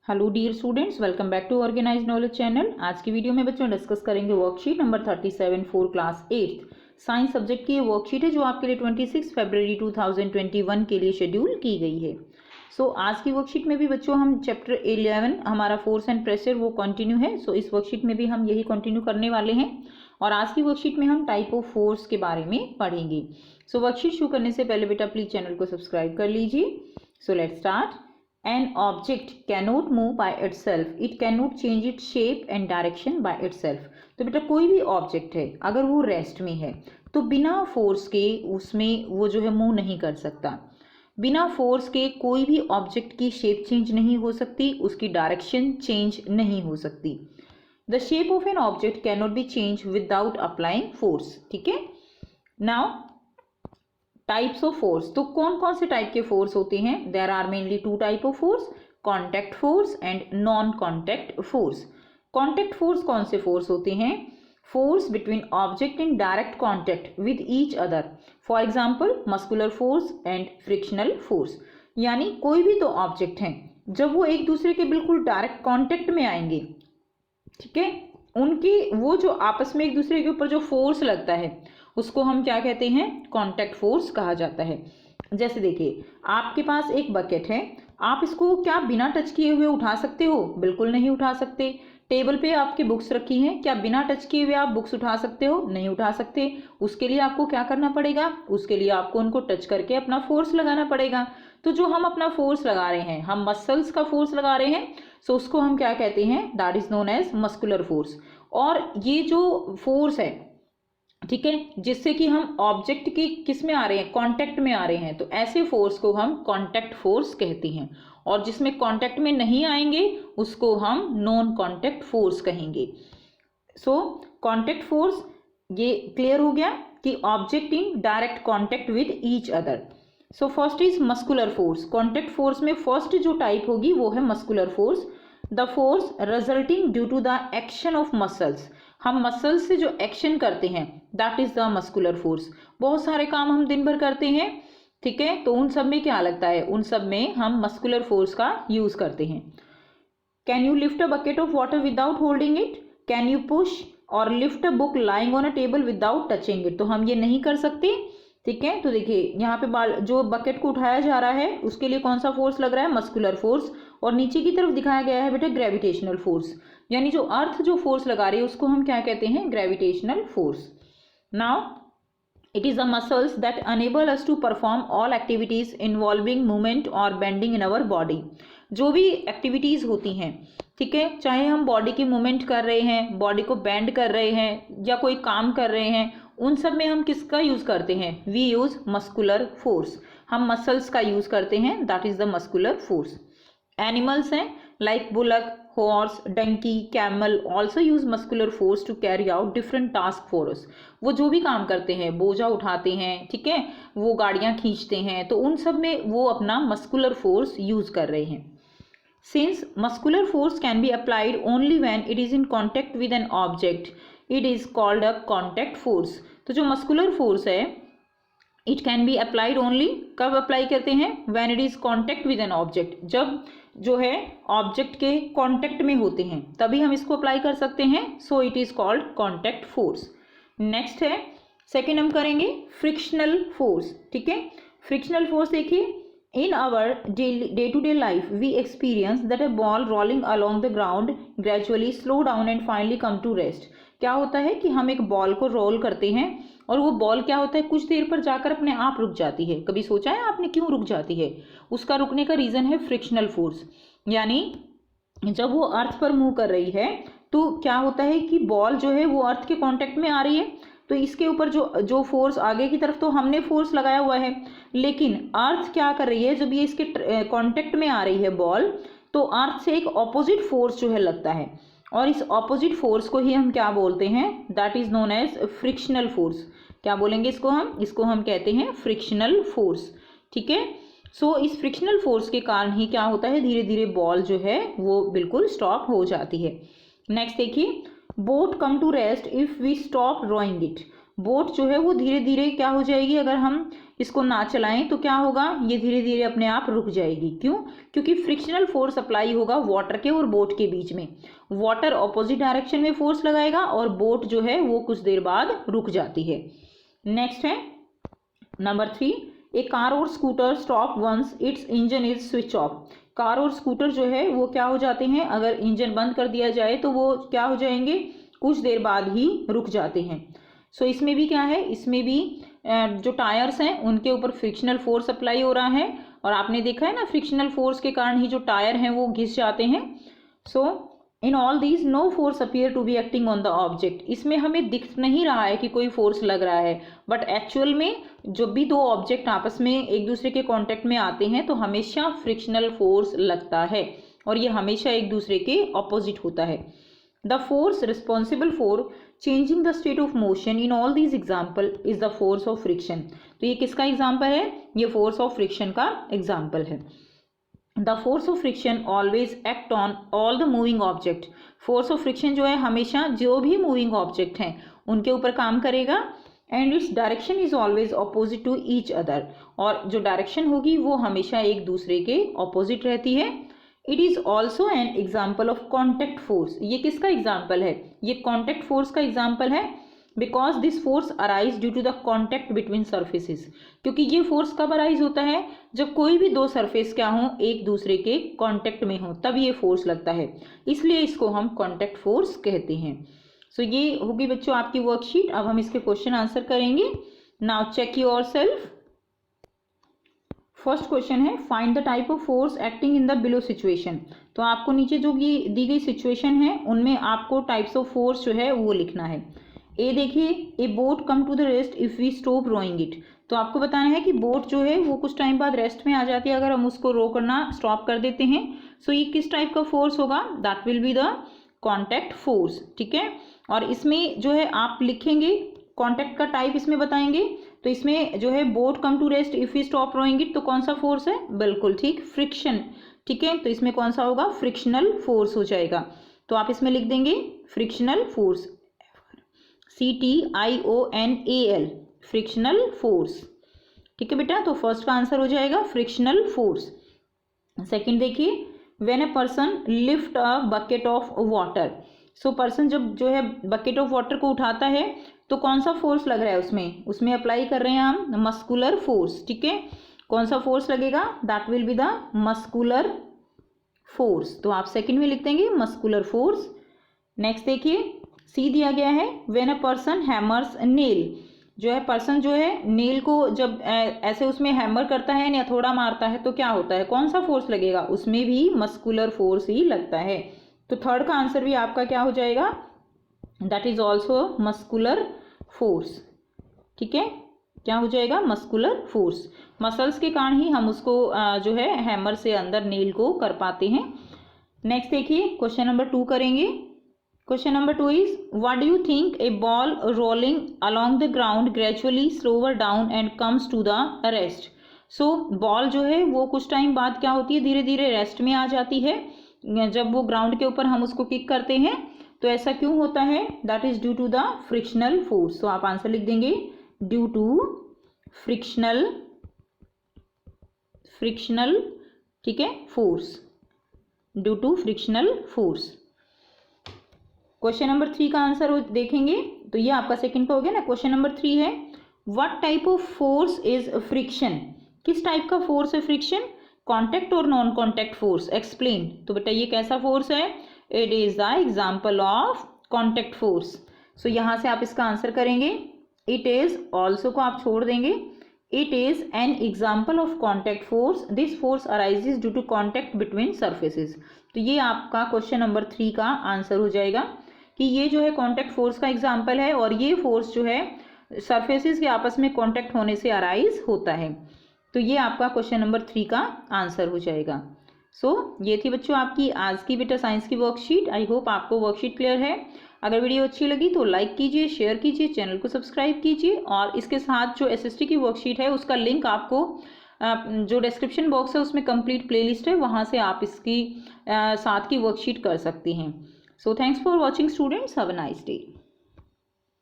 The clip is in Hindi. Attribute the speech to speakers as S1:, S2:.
S1: Hello dear students, welcome back to organise knowledge channel. आज की वीडियो में बच्चों डिस्कस करेंगे worksheet number 37 for class 8 science subject की ये वर्कशीट है जो आपके लिए 26 फरवरी 2021 के लिए शेड्यूल की गई है। आज की वर्कशीट में भी बच्चों हम चैप्टर 11 हमारा फोर्स एंड प्रेशर वो कंटिन्यू है। इस वर्कशीट में भी हम यही कंटिन्यू करने वाले हैं और आज की वर्कशीट में हम टाइप ऑफ फोर्स के बारे में पढ़ेंगे। वर्कशीट शुरू करने से पहले बेटा प्लीज चैनल को सब्सक्राइब कर लीजिए। Let's start. An object cannot move by itself. It cannot change its shape and direction by itself. तो बेटा कोई भी ऑब्जेक्ट है अगर वो रेस्ट में है तो बिना फोर्स के उसमें वो जो है मूव नहीं कर सकता। बिना फोर्स के कोई भी ऑब्जेक्ट की शेप चेंज नहीं हो सकती, उसकी डायरेक्शन चेंज नहीं हो सकती। The shape of an object can not be change without applying force. ठीक है। नाउ टाइप्स ऑफ फोर्स, तो कौन कौन से टाइप के फोर्स होते हैं? There are mainly two type of force, contact force and non contact force. Contact force कौन से फोर्स होते हैं? Force between object in direct contact with each other, for example muscular force and frictional force. यानी कोई भी दो ऑब्जेक्ट हैं जब वो एक दूसरे के बिल्कुल डायरेक्ट कॉन्टैक्ट में आएंगे, ठीक है, उनकी वो जो आपस में एक दूसरे के ऊपर जो फोर्स लगता है उसको हम क्या कहते हैं? कांटेक्ट फोर्स कहा जाता है। जैसे देखिए, आपके पास एक बकेट है, आप इसको क्या बिना टच किए हुए उठा सकते हो? बिल्कुल नहीं उठा सकते। टेबल पे आपकी बुक्स रखी हैं, क्या बिना टच किए हुए आप बुक्स उठा सकते हो? नहीं उठा सकते। उसके लिए आपको क्या करना पड़ेगा? उसके लिए आपको उनको टच करके अपना फोर्स लगाना पड़ेगा। तो जो हम अपना फोर्स लगा रहे हैं, हम मसल्स का फोर्स लगा रहे हैं, उसको हम क्या कहते हैं? That is known as muscular force. और ये जो फोर्स है, ठीक है, जिससे कि हम ऑब्जेक्ट की किस में आ रहे हैं? कांटेक्ट में आ रहे हैं, तो ऐसे फोर्स को हम कांटेक्ट फोर्स कहते हैं। और जिसमें कांटेक्ट में नहीं आएंगे उसको हम नॉन कांटेक्ट फोर्स कहेंगे। कांटेक्ट फोर्स, ये क्लियर हो गया कि object in direct contact with each other. First is muscular force. Contact force में फर्स्ट जो टाइप होगी वो है muscular force. The force resulting due to the action of muscles, हम मसल्स से जो एक्शन करते हैं that is the muscular force. बहुत सारे काम हम दिन भर करते हैं, ठीक है, तो उन सब में क्या लगता है? उन सब में हम मस्कुलर फोर्स का यूज करते हैं। Can you lift a bucket of water without holding it? Can you push और lift a book lying on a table without touching it? तो हम ये नहीं कर सकते, ठीक है। तो देखिए यहाँ पे जो बकेट को उठाया जा रहा है उसके लिए कौन सा फोर्स लग रहा है? Muscular force. और नीचे की तरफ दिखाया गया है बेटा ग्रेविटेशनल फोर्स, यानी जो अर्थ जो फोर्स लगा रही है उसको हम क्या कहते हैं? Gravitational force. Now it is the muscles that enable us to perform all activities involving movement और बेंडिंग इन अवर बॉडी। जो भी एक्टिविटीज होती हैं, ठीक है, चाहे हम बॉडी की मूवमेंट कर रहे हैं, बॉडी को बेंड कर रहे हैं या कोई काम कर रहे हैं, उन सब में हम किसका यूज करते हैं? We use muscular force. हम मसल्स का यूज करते हैं, that is the muscular force. Animals हैं like bullock, horse, donkey, camel also use muscular force to carry out different task for us. वो जो भी काम करते हैं, बोझा उठाते हैं, ठीक है, वो गाड़ियां खींचते हैं, तो उन सब में वो अपना मस्कुलर फोर्स यूज कर रहे हैं। Since muscular force can be applied only when it is in contact with an object, it is called a contact force. तो जो muscular force है, it can be applied only, कब अप्लाई करते हैं? When it is contact with an object, जब जो है ऑब्जेक्ट के कांटेक्ट में होते हैं तभी हम इसको अप्लाई कर सकते हैं। So it is called contact force. Next है, सेकेंड हम करेंगे फ्रिक्शनल फोर्स, ठीक है। फ्रिक्शनल फोर्स देखिए, in our day-to-day life we experience that a ball rolling along the ground gradually slow down and finally come to rest। क्या होता है कि हम एक बॉल को रोल करते हैं और वो बॉल क्या होता है, कुछ देर पर जाकर अपने आप रुक जाती है। कभी सोचा है आपने क्यों रुक जाती है? उसका रुकने का रीजन है फ्रिक्शनल फोर्स। यानी जब वो अर्थ पर मूव कर रही है तो क्या होता है कि बॉल जो है वो अर्थ के कांटेक्ट में आ रही है, तो इसके ऊपर जो फोर्स आगे की तरफ तो हमने फोर्स लगाया हुआ है, लेकिन अर्थ क्या कर रही है? जब ये इसके कांटेक्ट में आ रही है बॉल, तो अर्थ से एक ऑपोजिट फोर्स जो है लगता है, और इस ऑपोजिट फोर्स को ही हम क्या बोलते हैं? That is known as frictional force. क्या बोलेंगे इसको हम? इसको हम कहते हैं फ्रिक्शनल फोर्स, ठीक है। इस फ्रिक्शनल फोर्स के कारण ही क्या होता है? धीरे धीरे बॉल जो है वो बिल्कुल स्टॉप हो जाती है। नेक्स्ट देखिए, boat come to rest if we stop rowing it. Boat जो है वो धीरे धीरे क्या हो जाएगी, अगर हम इसको ना चलाएं तो क्या होगा, ये धीरे धीरे अपने आप रुक जाएगी। क्यों? क्योंकि फ्रिक्शनल फोर्स अप्लाई होगा वाटर के और बोट के बीच में। वाटर ऑपोजिट डायरेक्शन में फोर्स लगाएगा और बोट जो है वो कुछ देर बाद रुक जाती है। नेक्स्ट है नंबर 3, ए कार और scooter stop once its engine is switch off. Car और स्कूटर जो है वो क्या हो जाते हैं, अगर इंजन बंद कर दिया जाए तो वो क्या हो जाएंगे, कुछ देर बाद ही रुक जाते हैं। सो इसमें भी क्या है, इसमें भी जो टायर्स हैं उनके ऊपर फ्रिक्शनल फोर्स अप्लाई हो रहा है और आपने देखा है ना, फ्रिक्शनल फोर्स के कारण ही जो टायर हैं वो घिस जाते हैं। So in all these no force appear to be acting on the object. इसमें हमें दिख नहीं रहा है कि कोई फोर्स लग रहा है, बट एक्चुअल में जब भी दो ऑब्जेक्ट आपस में एक दूसरे के कांटेक्ट में आते हैं तो हमेशा फ्रिक्शनल फोर्स लगता है और ये हमेशा एक दूसरे के ऑपोजिट होता है। The force responsible for changing the state of motion in all these example is the force of friction. तो ये किसका एग्जाम्पल है, ये फोर्स ऑफ फ्रिक्शन का एग्जाम्पल है। The force of friction always act on all the moving object. Force of friction जो है हमेशा जो भी मूविंग ऑब्जेक्ट हैं उनके ऊपर काम करेगा and its direction is always opposite to each other. और जो डायरेक्शन होगी वो हमेशा एक दूसरे के ऑपोजिट रहती है। It is also an example of contact force. ये किसका एग्जाम्पल है, ये कॉन्टैक्ट फोर्स का एग्जाम्पल है। Because this force arise due to the contact between surfaces. क्योंकि ये फोर्स कब अराइज होता है, जब कोई भी दो सरफेस क्या हो, एक दूसरे के कॉन्टैक्ट में हो, तब ये फोर्स लगता है, इसलिए इसको हम कॉन्टैक्ट फोर्स कहते हैं। सो ये होगी बच्चों आपकी वर्कशीट। अब हम इसके क्वेश्चन आंसर करेंगे। Now check yourself. First question है, find the type of force acting in the below situation. तो आपको नीचे जो ये दी गई सिचुएशन है उनमें आपको टाइप्स ऑफ फोर्स जो है वो लिखना है। ए देखिए, a boat come to the rest if we stop rowing it. तो आपको बताना है कि बोट जो है वो कुछ टाइम बाद रेस्ट में आ जाती है अगर हम उसको रो करना स्टॉप कर देते हैं। सो ये किस टाइप का फोर्स होगा, that will be the contact force. ठीक है, और इसमें जो है आप लिखेंगे कॉन्टैक्ट का टाइप इसमें बताएंगे। तो इसमें जो है boat come to rest if we stop rowing it, तो कौन सा फोर्स है, बिल्कुल ठीक, फ्रिक्शन। ठीक है, तो इसमें कौन सा होगा, फ्रिक्शनल फोर्स हो जाएगा। तो आप इसमें लिख देंगे frictional force, CTIONAL, frictional force. ठीक है बेटा, तो फर्स्ट का आंसर हो जाएगा फ्रिक्शनल फोर्स। सेकंड देखिए, when a person lift a bucket of water. So person जब जो है बकेट ऑफ वाटर को उठाता है तो कौन सा फोर्स लग रहा है उसमें अप्लाई कर रहे हैं हम मस्कुलर फोर्स। ठीक है, कौन सा फोर्स लगेगा, that will be the muscular force. तो आप सेकंड में लिख देंगे मस्कुलर फोर्स। नेक्स्ट देखिए, सी दिया गया है, when a person hammers nail. जो है पर्सन जो है नेल को जब ऐसे उसमें हैमर करता है या थोड़ा मारता है तो क्या होता है, कौन सा फोर्स लगेगा, उसमें भी मस्कुलर फोर्स ही लगता है। तो थर्ड का आंसर भी आपका क्या हो जाएगा, that is also muscular force. ठीक है, क्या हो जाएगा, मस्कुलर फोर्स। मसल्स के कारण ही हम उसको जो है हैमर से अंदर नेल को कर पाते हैं। नेक्स्ट देखिए, क्वेश्चन नंबर 2 करेंगे। Question number 2 is, what do you think a ball rolling along the ground gradually slower down and comes to the rest. So ball जो है वो कुछ टाइम बाद क्या होती है, धीरे धीरे रेस्ट में आ जाती है। जब वो ग्राउंड के ऊपर हम उसको किक करते हैं तो ऐसा क्यों होता है, that is due to the frictional force. तो आप आंसर लिख देंगे ड्यू टू फ्रिक्शनल ठीक है force, due to frictional force. Question number 3 का आंसर देखेंगे तो ये आपका सेकंड का हो गया ना। क्वेश्चन नंबर 3 है, what type of force is friction. किस टाइप का फोर्स है फ्रिक्शन, कॉन्टैक्ट और नॉन कॉन्टैक्ट फोर्स, एक्सप्लेन। तो बेटा ये कैसा फोर्स है, it is the example of contact force. So यहाँ से आप इसका आंसर करेंगे, इट इज ऑल्सो को आप छोड़ देंगे, it is an example of contact force, this force arises due to contact between surfaces. तो ये आपका क्वेश्चन नंबर 3 का आंसर हो जाएगा कि ये जो है कॉन्टैक्ट फोर्स का एग्जाम्पल है और ये फोर्स जो है सरफेसिस के आपस में कॉन्टैक्ट होने से अराइज होता है। तो ये आपका क्वेश्चन नंबर 3 का आंसर हो जाएगा। सो ये थी बच्चों आपकी आज की बेटा साइंस की वर्कशीट। आई होप आपको वर्कशीट क्लियर है। अगर वीडियो अच्छी लगी तो लाइक कीजिए, शेयर कीजिए, चैनल को सब्सक्राइब कीजिए और इसके साथ जो SST की वर्कशीट है उसका लिंक आपको जो डिस्क्रिप्शन बॉक्स है उसमें कंप्लीट प्लेलिस्ट है, वहाँ से आप इसकी साथ की वर्कशीट कर सकती हैं। So thanks for watching students, have a nice day.